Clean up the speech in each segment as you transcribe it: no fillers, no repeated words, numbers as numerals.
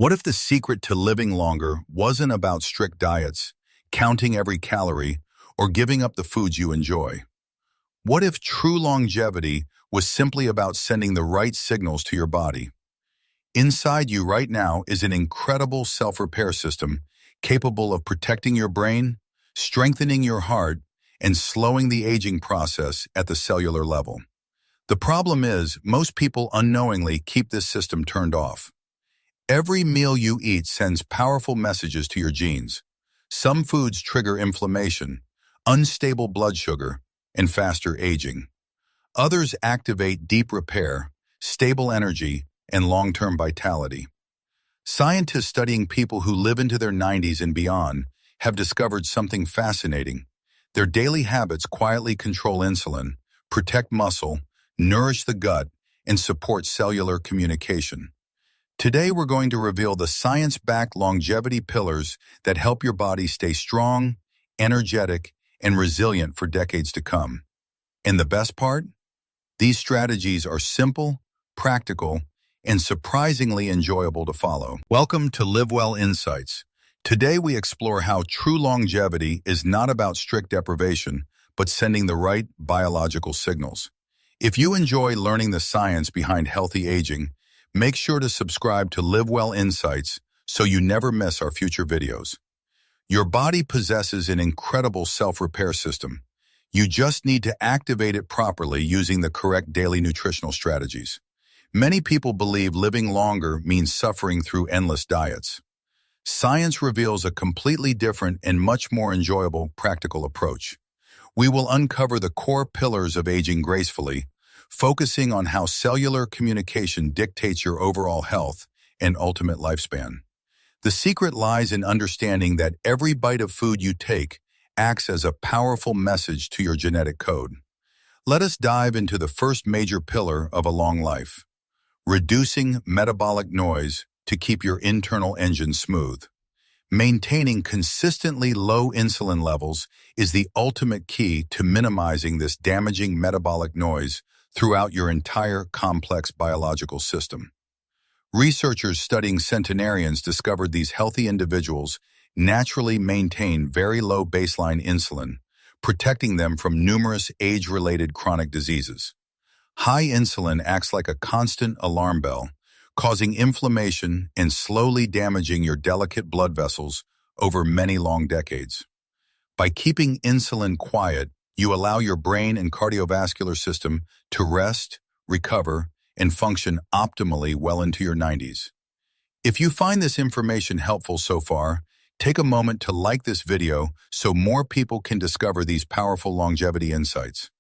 What if the secret to living longer wasn't about strict diets, counting every calorie, or giving up the foods you enjoy? What if true longevity was simply about sending the right signals to your body? Inside you right now is an incredible self-repair system capable of protecting your brain, strengthening your heart, and slowing the aging process at the cellular level. The problem is, most people unknowingly keep this system turned off. Every meal you eat sends powerful messages to your genes. Some foods trigger inflammation, unstable blood sugar, and faster aging. Others activate deep repair, stable energy, and long-term vitality. Scientists studying people who live into their 90s and beyond have discovered something fascinating. Their daily habits quietly control insulin, protect muscle, nourish the gut, and support cellular communication. Today, we're going to reveal the science-backed longevity pillars that help your body stay strong, energetic, and resilient for decades to come. And the best part? These strategies are simple, practical, and surprisingly enjoyable to follow. Welcome to LiveWell Insights. Today, we explore how true longevity is not about strict deprivation, but sending the right biological signals. If you enjoy learning the science behind healthy aging, make sure to subscribe to LiveWell Insights so you never miss our future videos. Your body possesses an incredible self-repair system. You just need to activate it properly using the correct daily nutritional strategies. Many people believe living longer means suffering through endless diets. Science reveals a completely different and much more enjoyable practical approach. We will uncover the core pillars of aging gracefully, focusing on how cellular communication dictates your overall health and ultimate lifespan. The secret lies in understanding that every bite of food you take acts as a powerful message to your genetic code. Let us dive into the first major pillar of a long life: reducing metabolic noise to keep your internal engine smooth. Maintaining consistently low insulin levels is the ultimate key to minimizing this damaging metabolic noise throughout your entire complex biological system. Researchers studying centenarians discovered these healthy individuals naturally maintain very low baseline insulin, protecting them from numerous age-related chronic diseases. High insulin acts like a constant alarm bell, causing inflammation and slowly damaging your delicate blood vessels over many long decades. By keeping insulin quiet, you allow your brain and cardiovascular system to rest, recover, and function optimally well into your 90s. If you find this information helpful so far, take a moment to like this video so more people can discover these powerful longevity insights.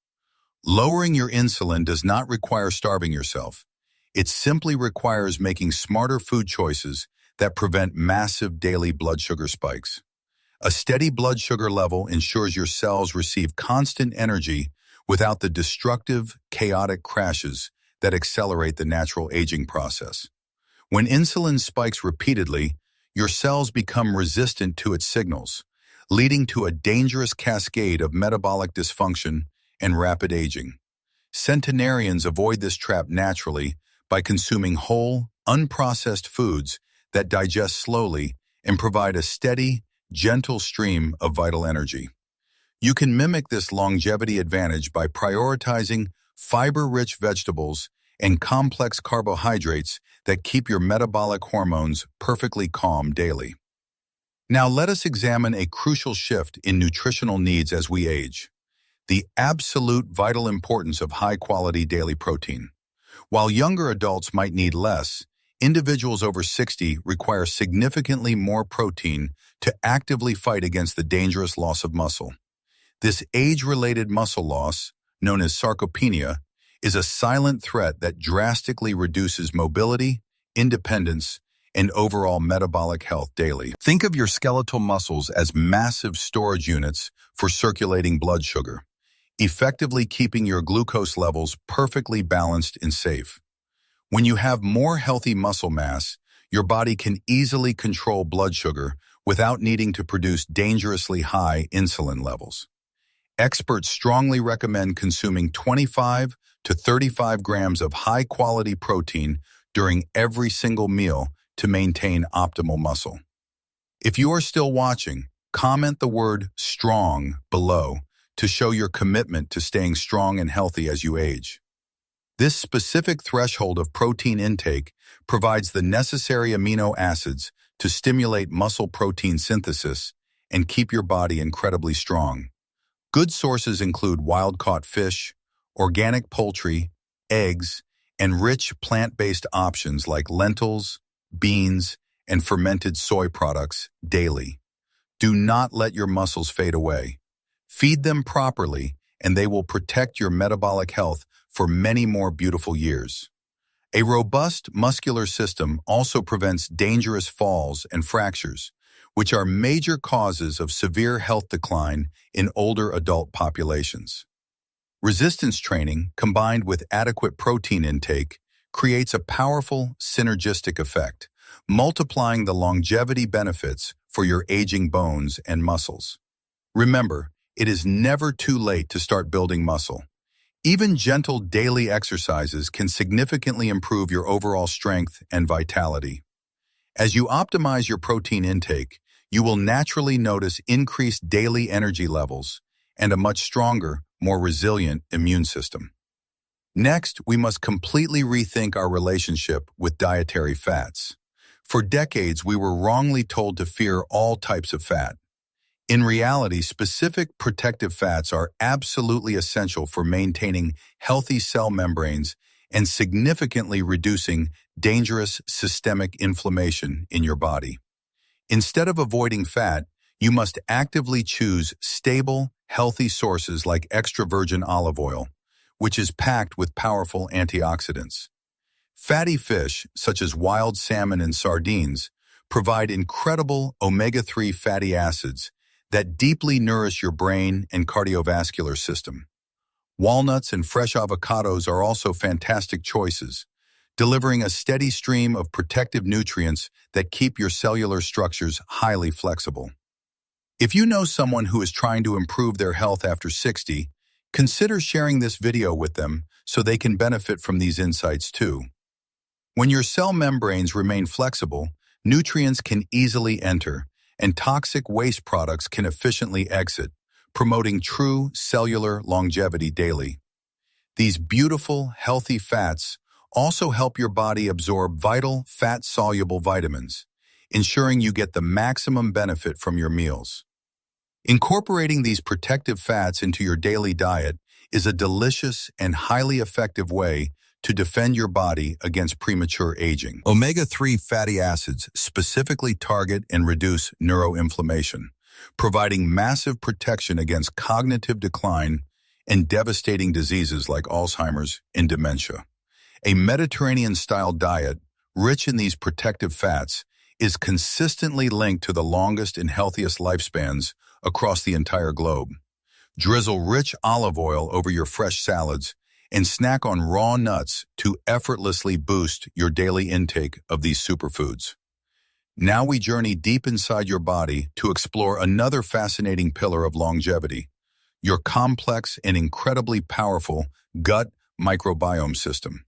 Lowering your insulin does not require starving yourself. It simply requires making smarter food choices that prevent massive daily blood sugar spikes. A steady blood sugar level ensures your cells receive constant energy without the destructive, chaotic crashes that accelerate the natural aging process. When insulin spikes repeatedly, your cells become resistant to its signals, leading to a dangerous cascade of metabolic dysfunction and rapid aging. Centenarians avoid this trap naturally by consuming whole, unprocessed foods that digest slowly and provide a steady, gentle stream of vital energy. You can mimic this longevity advantage by prioritizing fiber-rich vegetables and complex carbohydrates that keep your metabolic hormones perfectly calm daily. Now let us examine a crucial shift in nutritional needs as we age: the absolute vital importance of high-quality daily protein. While younger adults might need less, individuals over 60 require significantly more protein to actively fight against the dangerous loss of muscle. This age-related muscle loss, known as sarcopenia, is a silent threat that drastically reduces mobility, independence, and overall metabolic health daily. Think of your skeletal muscles as massive storage units for circulating blood sugar, effectively keeping your glucose levels perfectly balanced and safe. When you have more healthy muscle mass, your body can easily control blood sugar without needing to produce dangerously high insulin levels. Experts strongly recommend consuming 25 to 35 grams of high-quality protein during every single meal to maintain optimal muscle. If you are still watching, comment the word strong below to show your commitment to staying strong and healthy as you age. This specific threshold of protein intake provides the necessary amino acids to stimulate muscle protein synthesis and keep your body incredibly strong. Good sources include wild-caught fish, organic poultry, eggs, and rich plant-based options like lentils, beans, and fermented soy products daily. Do not let your muscles fade away. Feed them properly, and they will protect your metabolic health for many more beautiful years. A robust muscular system also prevents dangerous falls and fractures, which are major causes of severe health decline in older adult populations. Resistance training, combined with adequate protein intake, creates a powerful synergistic effect, multiplying the longevity benefits for your aging bones and muscles. Remember, it is never too late to start building muscle. Even gentle daily exercises can significantly improve your overall strength and vitality. As you optimize your protein intake, you will naturally notice increased daily energy levels and a much stronger, more resilient immune system. Next, we must completely rethink our relationship with dietary fats. For decades, we were wrongly told to fear all types of fat. In reality, specific protective fats are absolutely essential for maintaining healthy cell membranes and significantly reducing dangerous systemic inflammation in your body. Instead of avoiding fat, you must actively choose stable, healthy sources like extra virgin olive oil, which is packed with powerful antioxidants. Fatty fish, such as wild salmon and sardines, provide incredible omega-3 fatty acids that deeply nourish your brain and cardiovascular system. Walnuts and fresh avocados are also fantastic choices, delivering a steady stream of protective nutrients that keep your cellular structures highly flexible. If you know someone who is trying to improve their health after 60, consider sharing this video with them so they can benefit from these insights too. When your cell membranes remain flexible, nutrients can easily enter, and toxic waste products can efficiently exit, promoting true cellular longevity daily. These beautiful, healthy fats also help your body absorb vital fat-soluble vitamins, ensuring you get the maximum benefit from your meals. Incorporating these protective fats into your daily diet is a delicious and highly effective way to defend your body against premature aging. Omega-3 fatty acids specifically target and reduce neuroinflammation, providing massive protection against cognitive decline and devastating diseases like Alzheimer's and dementia. A Mediterranean-style diet, rich in these protective fats, is consistently linked to the longest and healthiest lifespans across the entire globe. Drizzle rich olive oil over your fresh salads and snack on raw nuts to effortlessly boost your daily intake of these superfoods. Now we journey deep inside your body to explore another fascinating pillar of longevity, your complex and incredibly powerful gut microbiome system.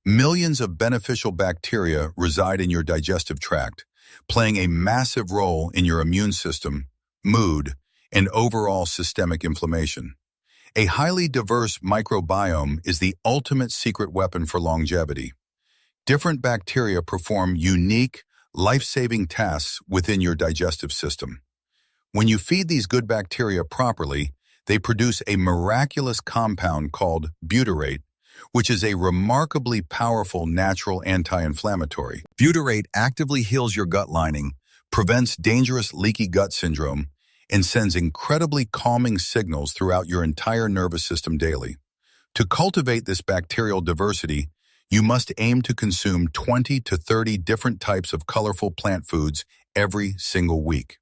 Millions of beneficial bacteria reside in your digestive tract, playing a massive role in your immune system, mood, and overall systemic inflammation. A highly diverse microbiome is the ultimate secret weapon for longevity. Different bacteria perform unique, life-saving tasks within your digestive system. When you feed these good bacteria properly, they produce a miraculous compound called butyrate, which is a remarkably powerful natural anti-inflammatory. Butyrate actively heals your gut lining, prevents dangerous leaky gut syndrome, and sends incredibly calming signals throughout your entire nervous system daily. To cultivate this bacterial diversity, you must aim to consume 20 to 30 different types of colorful plant foods every single week.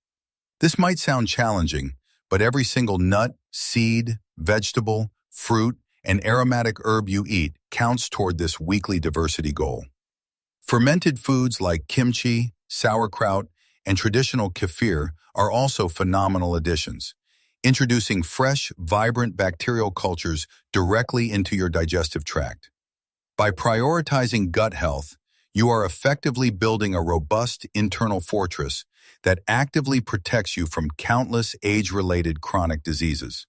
This might sound challenging, but every single nut, seed, vegetable, fruit, and aromatic herb you eat counts toward this weekly diversity goal. Fermented foods like kimchi, sauerkraut, and traditional kefir are also phenomenal additions, introducing fresh, vibrant bacterial cultures directly into your digestive tract. By prioritizing gut health, You are effectively building a robust internal fortress that actively protects you from countless age-related chronic diseases.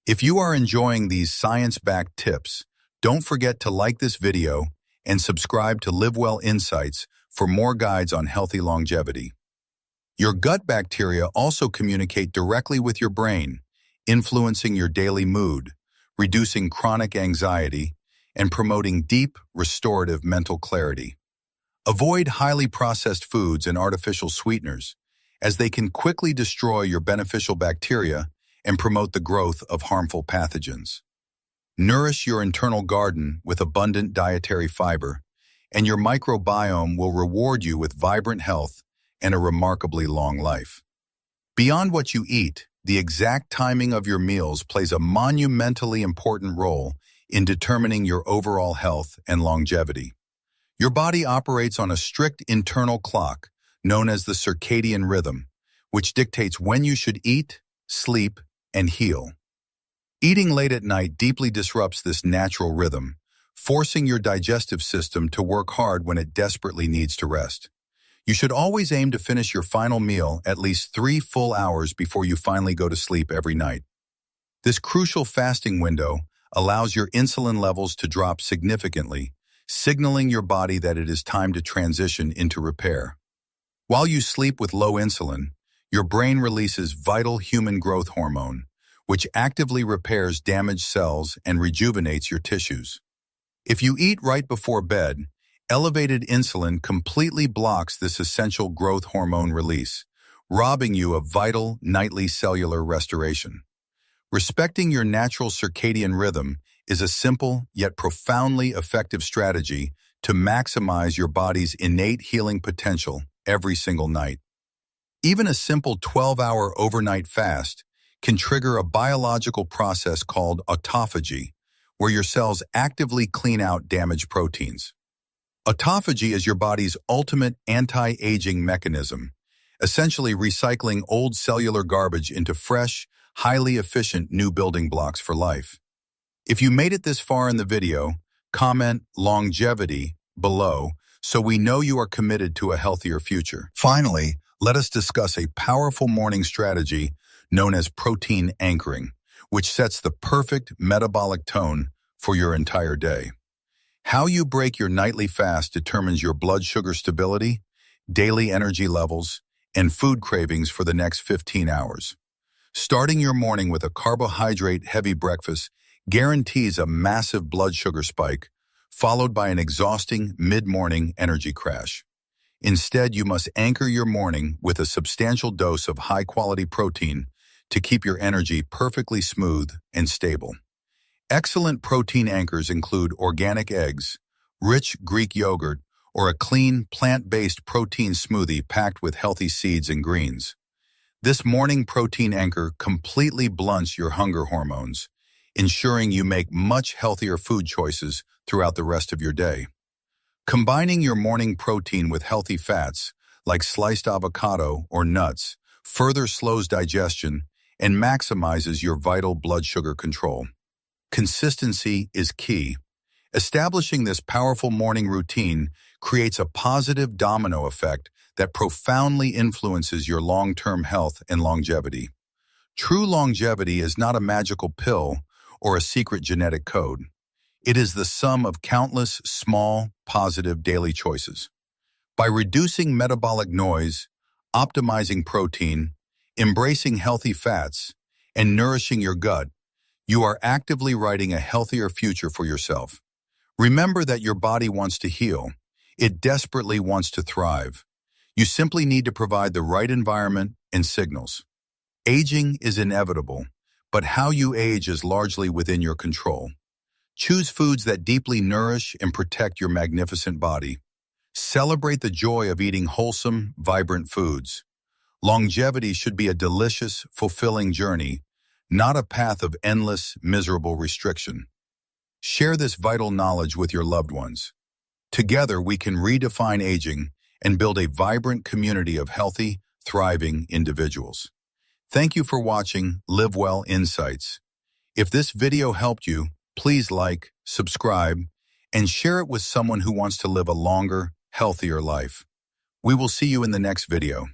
If you are enjoying these science-backed tips, don't forget to like this video and subscribe to LiveWell Insights for more guides on healthy longevity. Your gut bacteria also communicate directly with your brain, influencing your daily mood, reducing chronic anxiety, and promoting deep, restorative mental clarity. Avoid highly processed foods and artificial sweeteners, as they can quickly destroy your beneficial bacteria and promote the growth of harmful pathogens. Nourish your internal garden with abundant dietary fiber, and your microbiome will reward you with vibrant health and a remarkably long life. Beyond what you eat, the exact timing of your meals plays a monumentally important role in determining your overall health and longevity. Your body operates on a strict internal clock known as the circadian rhythm, which dictates when you should eat, sleep, and heal. Eating late at night deeply disrupts this natural rhythm, forcing your digestive system to work hard when it desperately needs to rest. You should always aim to finish your final meal at least 3 full hours before you finally go to sleep every night. This crucial fasting window allows your insulin levels to drop significantly, signaling your body that it is time to transition into repair. While you sleep with low insulin, your brain releases vital human growth hormone, which actively repairs damaged cells and rejuvenates your tissues. If you eat right before bed, elevated insulin completely blocks this essential growth hormone release, robbing you of vital nightly cellular restoration. Respecting your natural circadian rhythm is a simple yet profoundly effective strategy to maximize your body's innate healing potential every single night. Even a simple 12-hour overnight fast can trigger a biological process called autophagy, where your cells actively clean out damaged proteins. Autophagy is your body's ultimate anti-aging mechanism, essentially recycling old cellular garbage into fresh, highly efficient new building blocks for life. If you made it this far in the video, comment longevity below so we know you are committed to a healthier future. Finally, let us discuss a powerful morning strategy known as protein anchoring, which sets the perfect metabolic tone for your entire day. How you break your nightly fast determines your blood sugar stability, daily energy levels, and food cravings for the next 15 hours. Starting your morning with a carbohydrate-heavy breakfast guarantees a massive blood sugar spike, followed by an exhausting mid-morning energy crash. Instead, you must anchor your morning with a substantial dose of high-quality protein to keep your energy perfectly smooth and stable. Excellent protein anchors include organic eggs, rich Greek yogurt, or a clean, plant-based protein smoothie packed with healthy seeds and greens. This morning protein anchor completely blunts your hunger hormones, ensuring you make much healthier food choices throughout the rest of your day. Combining your morning protein with healthy fats, like sliced avocado or nuts, further slows digestion and maximizes your vital blood sugar control. Consistency is key. Establishing this powerful morning routine creates a positive domino effect that profoundly influences your long-term health and longevity. True longevity is not a magical pill or a secret genetic code. It is the sum of countless small, positive daily choices. By reducing metabolic noise, optimizing protein, embracing healthy fats, and nourishing your gut, you are actively writing a healthier future for yourself. Remember that your body wants to heal. It desperately wants to thrive. You simply need to provide the right environment and signals. Aging is inevitable, but how you age is largely within your control. Choose foods that deeply nourish and protect your magnificent body. Celebrate the joy of eating wholesome, vibrant foods. Longevity should be a delicious, fulfilling journey, not a path of endless, miserable restriction. Share this vital knowledge with your loved ones. Together, we can redefine aging and build a vibrant community of healthy, thriving individuals. Thank you for watching LiveWell Insights. If this video helped you, please like, subscribe, and share it with someone who wants to live a longer, healthier life. We will see you in the next video.